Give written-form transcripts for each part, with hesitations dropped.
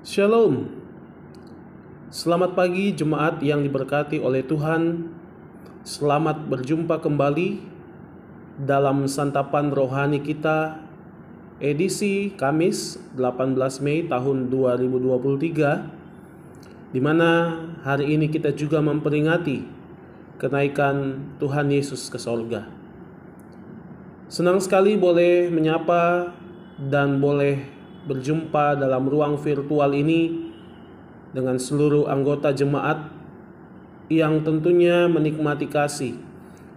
Shalom, selamat pagi jemaat yang diberkati oleh Tuhan. Selamat berjumpa kembali dalam santapan rohani kita edisi Kamis 18 Mei tahun 2023, di mana hari ini kita juga memperingati kenaikan Tuhan Yesus ke sorga. Senang sekali boleh menyapa dan boleh berjumpa dalam ruang virtual ini dengan seluruh anggota jemaat yang tentunya menikmati kasih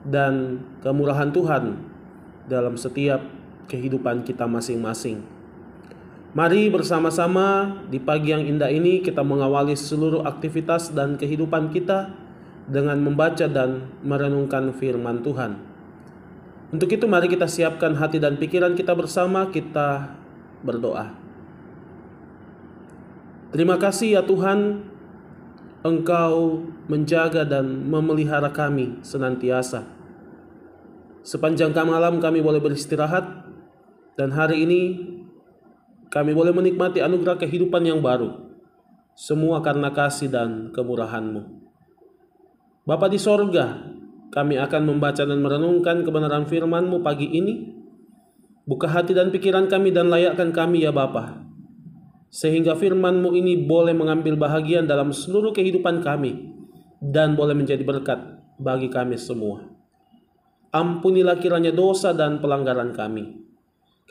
dan kemurahan Tuhan dalam setiap kehidupan kita masing-masing. Mari bersama-sama di pagi yang indah ini kita mengawali seluruh aktivitas dan kehidupan kita dengan membaca dan merenungkan firman Tuhan. Untuk itu mari kita siapkan hati dan pikiran kita bersama, kita berdoa. Terima kasih ya Tuhan, Engkau menjaga dan memelihara kami senantiasa. Sepanjang malam kami boleh beristirahat, dan hari ini kami boleh menikmati anugerah kehidupan yang baru. Semua karena kasih dan kemurahan-Mu. Bapa di sorga, kami akan membaca dan merenungkan kebenaran firman-Mu pagi ini. Buka hati dan pikiran kami dan layakkan kami ya Bapa, sehingga firman-Mu ini boleh mengambil bahagian dalam seluruh kehidupan kami dan boleh menjadi berkat bagi kami semua. Ampunilah kiranya dosa dan pelanggaran kami.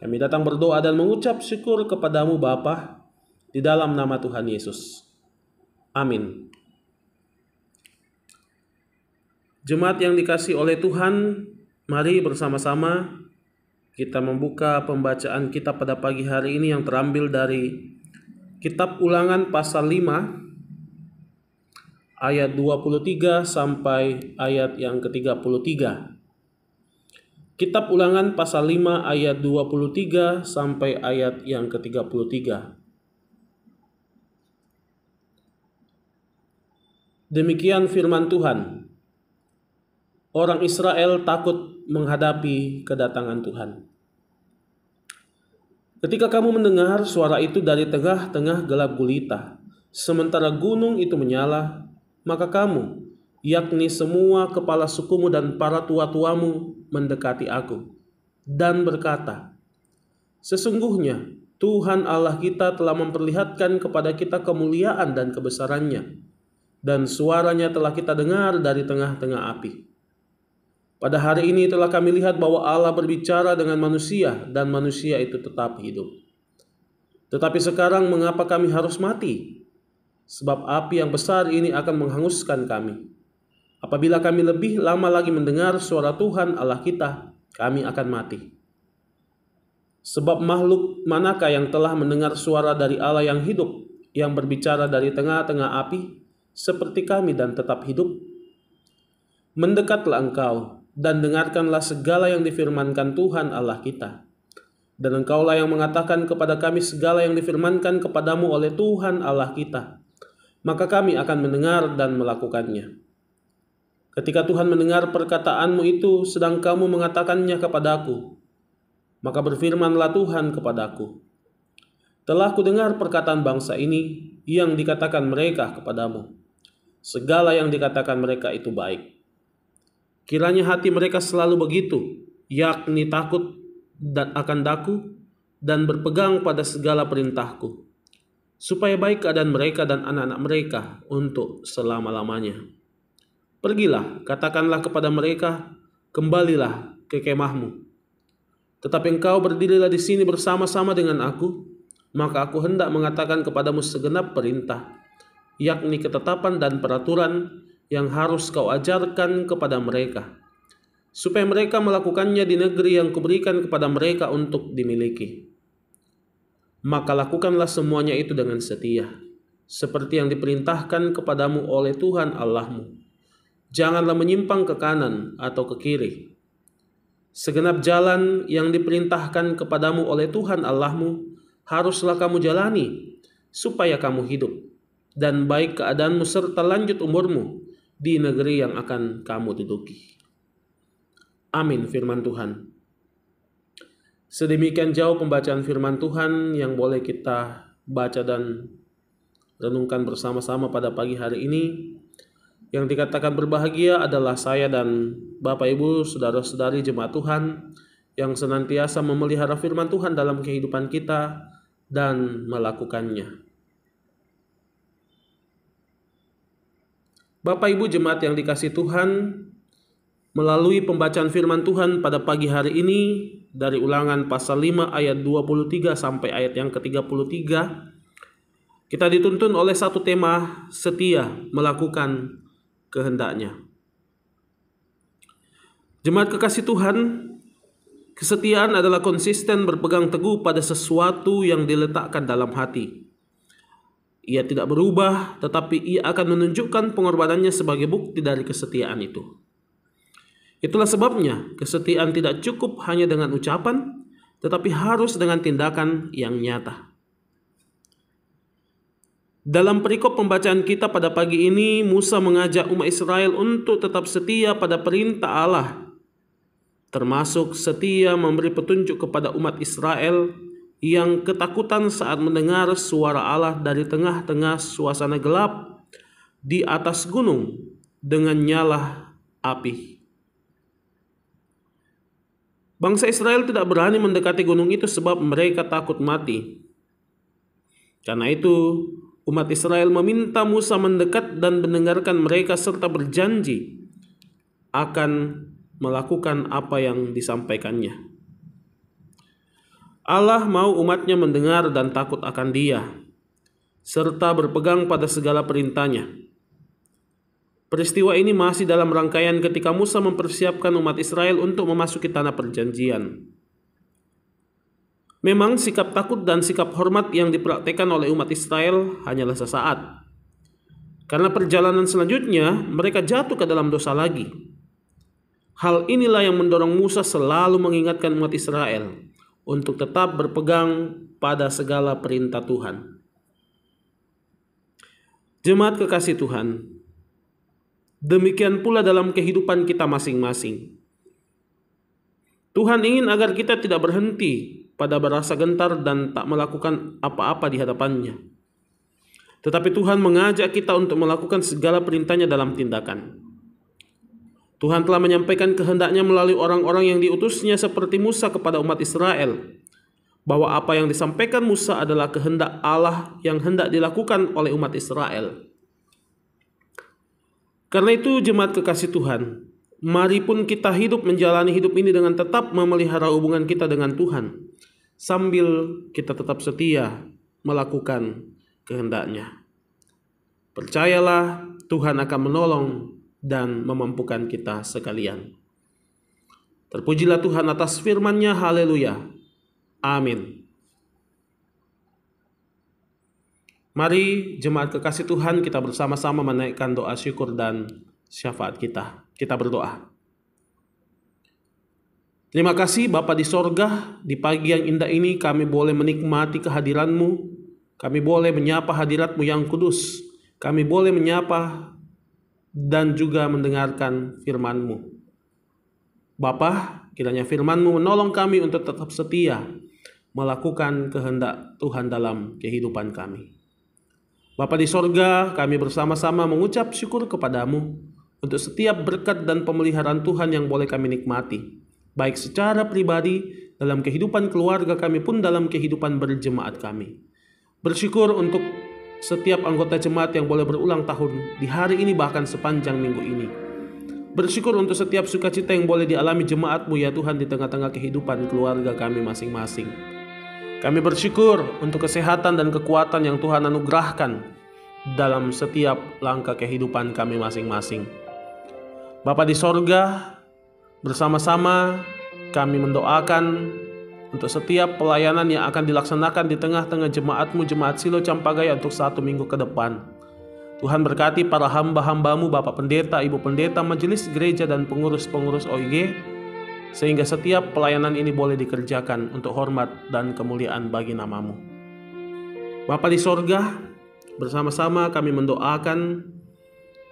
Kami datang berdoa dan mengucap syukur kepadamu Bapa, di dalam nama Tuhan Yesus. Amin. Jemaat yang dikasihi oleh Tuhan, mari bersama-sama kita membuka pembacaan kita pada pagi hari ini yang terambil dari Kitab Ulangan pasal 5 ayat 23 sampai ayat yang ke-33. Kitab Ulangan pasal 5 ayat 23 sampai ayat yang ke-33. Demikian firman Tuhan. Orang Israel takut menghadapi kedatangan Tuhan. Ketika kamu mendengar suara itu dari tengah-tengah gelap gulita, sementara gunung itu menyala, maka kamu, yakni semua kepala sukumu dan para tua-tuamu, mendekati aku dan berkata, sesungguhnya Tuhan Allah kita telah memperlihatkan kepada kita kemuliaan dan kebesarannya, dan suaranya telah kita dengar dari tengah-tengah api. Pada hari ini telah kami lihat bahwa Allah berbicara dengan manusia dan manusia itu tetap hidup. Tetapi sekarang mengapa kami harus mati? Sebab api yang besar ini akan menghanguskan kami. Apabila kami lebih lama lagi mendengar suara Tuhan Allah kita, kami akan mati. Sebab makhluk manakah yang telah mendengar suara dari Allah yang hidup, yang berbicara dari tengah-tengah api, seperti kami dan tetap hidup? Mendekatlah engkau dan dengarkanlah segala yang difirmankan Tuhan Allah kita. Dan engkaulah yang mengatakan kepada kami segala yang difirmankan kepadamu oleh Tuhan Allah kita. Maka kami akan mendengar dan melakukannya. Ketika Tuhan mendengar perkataanmu itu sedang kamu mengatakannya kepadaku, maka berfirmanlah Tuhan kepadaku, telah kudengar perkataan bangsa ini yang dikatakan mereka kepadamu. Segala yang dikatakan mereka itu baik. Kiranya hati mereka selalu begitu, yakni takut dan akan daku dan berpegang pada segala perintahku, supaya baik keadaan mereka dan anak-anak mereka untuk selama-lamanya. Pergilah, katakanlah kepada mereka, kembalilah ke kemahmu. Tetapi engkau berdirilah di sini bersama-sama dengan aku, maka aku hendak mengatakan kepadamu segenap perintah, yakni ketetapan dan peraturan yang harus kau ajarkan kepada mereka, supaya mereka melakukannya di negeri yang kuberikan kepada mereka untuk dimiliki. Maka lakukanlah semuanya itu dengan setia, seperti yang diperintahkan kepadamu oleh Tuhan Allahmu. Janganlah menyimpang ke kanan atau ke kiri. Segenap jalan yang diperintahkan kepadamu oleh Tuhan Allahmu haruslah kamu jalani, supaya kamu hidup, dan baik keadaanmu serta lanjut umurmu di negeri yang akan kamu duduki. Amin firman Tuhan. Sedemikian jauh pembacaan firman Tuhan yang boleh kita baca dan renungkan bersama-sama pada pagi hari ini. Yang dikatakan berbahagia adalah saya dan Bapak Ibu, saudara-saudari jemaat Tuhan yang senantiasa memelihara firman Tuhan dalam kehidupan kita dan melakukannya. Bapak Ibu jemaat yang dikasihi Tuhan, melalui pembacaan firman Tuhan pada pagi hari ini dari Ulangan pasal 5 ayat 23 sampai ayat yang ke-33, kita dituntun oleh satu tema, setia melakukan kehendaknya. Jemaat kekasih Tuhan, kesetiaan adalah konsisten berpegang teguh pada sesuatu yang diletakkan dalam hati. Ia tidak berubah, tetapi ia akan menunjukkan pengorbanannya sebagai bukti dari kesetiaan itu. Itulah sebabnya kesetiaan tidak cukup hanya dengan ucapan, tetapi harus dengan tindakan yang nyata. Dalam perikop pembacaan kita pada pagi ini, Musa mengajak umat Israel untuk tetap setia pada perintah Allah, termasuk setia memberi petunjuk kepada umat Israel yang ketakutan saat mendengar suara Allah dari tengah-tengah suasana gelap di atas gunung dengan nyala api. Bangsa Israel tidak berani mendekati gunung itu sebab mereka takut mati. Karena itu, umat Israel meminta Musa mendekat dan mendengarkan mereka serta berjanji akan melakukan apa yang disampaikannya. Allah mau umatnya mendengar dan takut akan Dia, serta berpegang pada segala perintahnya. Peristiwa ini masih dalam rangkaian ketika Musa mempersiapkan umat Israel untuk memasuki tanah perjanjian. Memang sikap takut dan sikap hormat yang dipraktikkan oleh umat Israel hanyalah sesaat. Karena perjalanan selanjutnya mereka jatuh ke dalam dosa lagi. Hal inilah yang mendorong Musa selalu mengingatkan umat Israel untuk tetap berpegang pada segala perintah Tuhan. Jemaat kekasih Tuhan, demikian pula dalam kehidupan kita masing-masing. Tuhan ingin agar kita tidak berhenti pada berasa gentar dan tak melakukan apa-apa di hadapannya. Tetapi Tuhan mengajak kita untuk melakukan segala perintahnya dalam tindakan. Tuhan telah menyampaikan kehendaknya melalui orang-orang yang diutusnya seperti Musa kepada umat Israel, bahwa apa yang disampaikan Musa adalah kehendak Allah yang hendak dilakukan oleh umat Israel. Karena itu jemaat kekasih Tuhan, mari pun kita menjalani hidup ini dengan tetap memelihara hubungan kita dengan Tuhan, sambil kita tetap setia melakukan kehendaknya. Percayalah, Tuhan akan menolong dan memampukan kita sekalian. Terpujilah Tuhan atas firman-Nya, haleluya. Amin. Mari jemaat kekasih Tuhan, kita bersama-sama menaikkan doa syukur dan syafaat kita. Kita berdoa. Terima kasih Bapa di sorga, di pagi yang indah ini kami boleh menikmati kehadiran-Mu. Kami boleh menyapa hadirat-Mu yang kudus. Kami boleh menyapa dan juga mendengarkan firman-Mu. Bapa, kiranya firman-Mu menolong kami untuk tetap setia melakukan kehendak Tuhan dalam kehidupan kami. Bapa di sorga, kami bersama-sama mengucap syukur kepadamu untuk setiap berkat dan pemeliharaan Tuhan yang boleh kami nikmati, baik secara pribadi, dalam kehidupan keluarga kami pun dalam kehidupan berjemaat kami. Bersyukur untuk setiap anggota jemaat yang boleh berulang tahun di hari ini bahkan sepanjang minggu ini. Bersyukur untuk setiap sukacita yang boleh dialami jemaat-Mu ya Tuhan di tengah-tengah kehidupan keluarga kami masing-masing. Kami bersyukur untuk kesehatan dan kekuatan yang Tuhan anugerahkan dalam setiap langkah kehidupan kami masing-masing. Bapa di sorga, bersama-sama kami mendoakan untuk setiap pelayanan yang akan dilaksanakan di tengah-tengah jemaat-Mu, Jemaat Silo Campagaya untuk 1 minggu ke depan. Tuhan berkati para hamba-hamba-Mu, Bapak Pendeta, Ibu Pendeta, Majelis Gereja, dan pengurus-pengurus OIG, sehingga setiap pelayanan ini boleh dikerjakan untuk hormat dan kemuliaan bagi nama-Mu. Bapa di sorga, bersama-sama kami mendoakan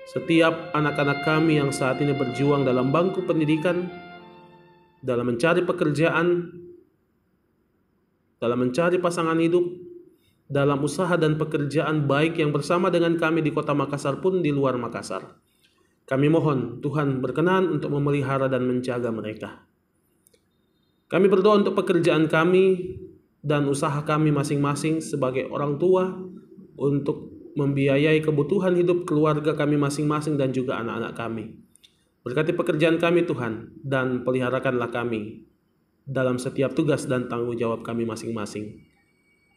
setiap anak-anak kami yang saat ini berjuang dalam bangku pendidikan, dalam mencari pekerjaan, dalam mencari pasangan hidup, dalam usaha dan pekerjaan baik yang bersama dengan kami di kota Makassar pun di luar Makassar. Kami mohon Tuhan berkenan untuk memelihara dan menjaga mereka. Kami berdoa untuk pekerjaan kami dan usaha kami masing-masing sebagai orang tua untuk membiayai kebutuhan hidup keluarga kami masing-masing dan juga anak-anak kami. Berkati pekerjaan kami Tuhan, dan peliharakanlah kami dalam setiap tugas dan tanggung jawab kami masing-masing.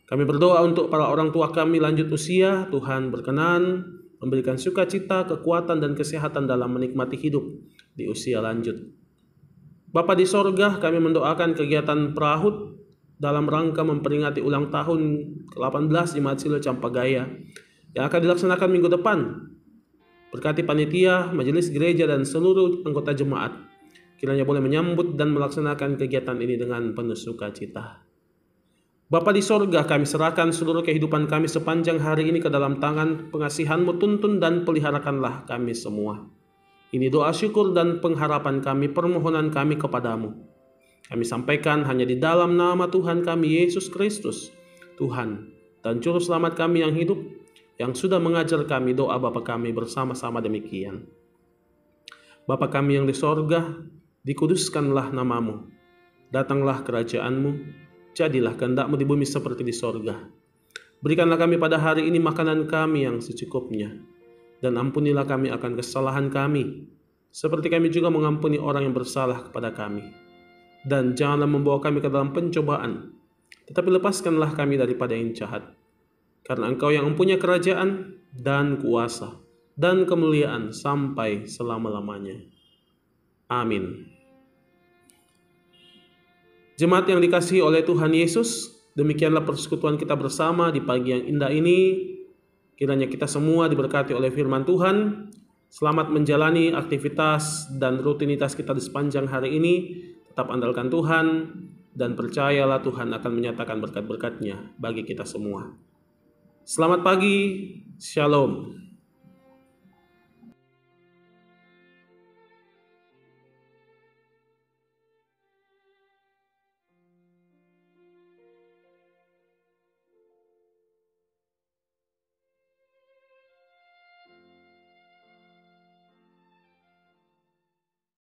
Kami berdoa untuk para orang tua kami lanjut usia. Tuhan berkenan memberikan sukacita, kekuatan, dan kesehatan dalam menikmati hidup di usia lanjut. Bapa di sorga, kami mendoakan kegiatan Prahut dalam rangka memperingati ulang tahun ke-18 Jemaat Silo Campagaya yang akan dilaksanakan minggu depan. Berkati panitia, majelis gereja, dan seluruh anggota jemaat, kiranya boleh menyambut dan melaksanakan kegiatan ini dengan penuh sukacita. Bapa di sorga, kami serahkan seluruh kehidupan kami sepanjang hari ini ke dalam tangan pengasihan-Mu. Tuntun dan peliharakanlah kami semua. Ini doa syukur dan pengharapan kami, permohonan kami kepadamu. Kami sampaikan hanya di dalam nama Tuhan kami Yesus Kristus, Tuhan dan Juru Selamat kami yang hidup, yang sudah mengajar kami doa Bapa kami bersama-sama demikian. Bapa kami yang di sorga, dikuduskanlah namamu. Datanglah kerajaan-Mu. Jadilah kehendak-Mu di bumi seperti di sorga. Berikanlah kami pada hari ini makanan kami yang secukupnya. Dan ampunilah kami akan kesalahan kami, seperti kami juga mengampuni orang yang bersalah kepada kami. Dan janganlah membawa kami ke dalam pencobaan, tetapi lepaskanlah kami daripada yang jahat. Karena Engkau yang mempunyai kerajaan dan kuasa dan kemuliaan sampai selama-lamanya. Amin. Jemaat yang dikasihi oleh Tuhan Yesus, demikianlah persekutuan kita bersama di pagi yang indah ini. Kiranya kita semua diberkati oleh firman Tuhan. Selamat menjalani aktivitas dan rutinitas kita di sepanjang hari ini. Tetap andalkan Tuhan dan percayalah Tuhan akan menyatakan berkat-berkat-Nya bagi kita semua. Selamat pagi, Shalom.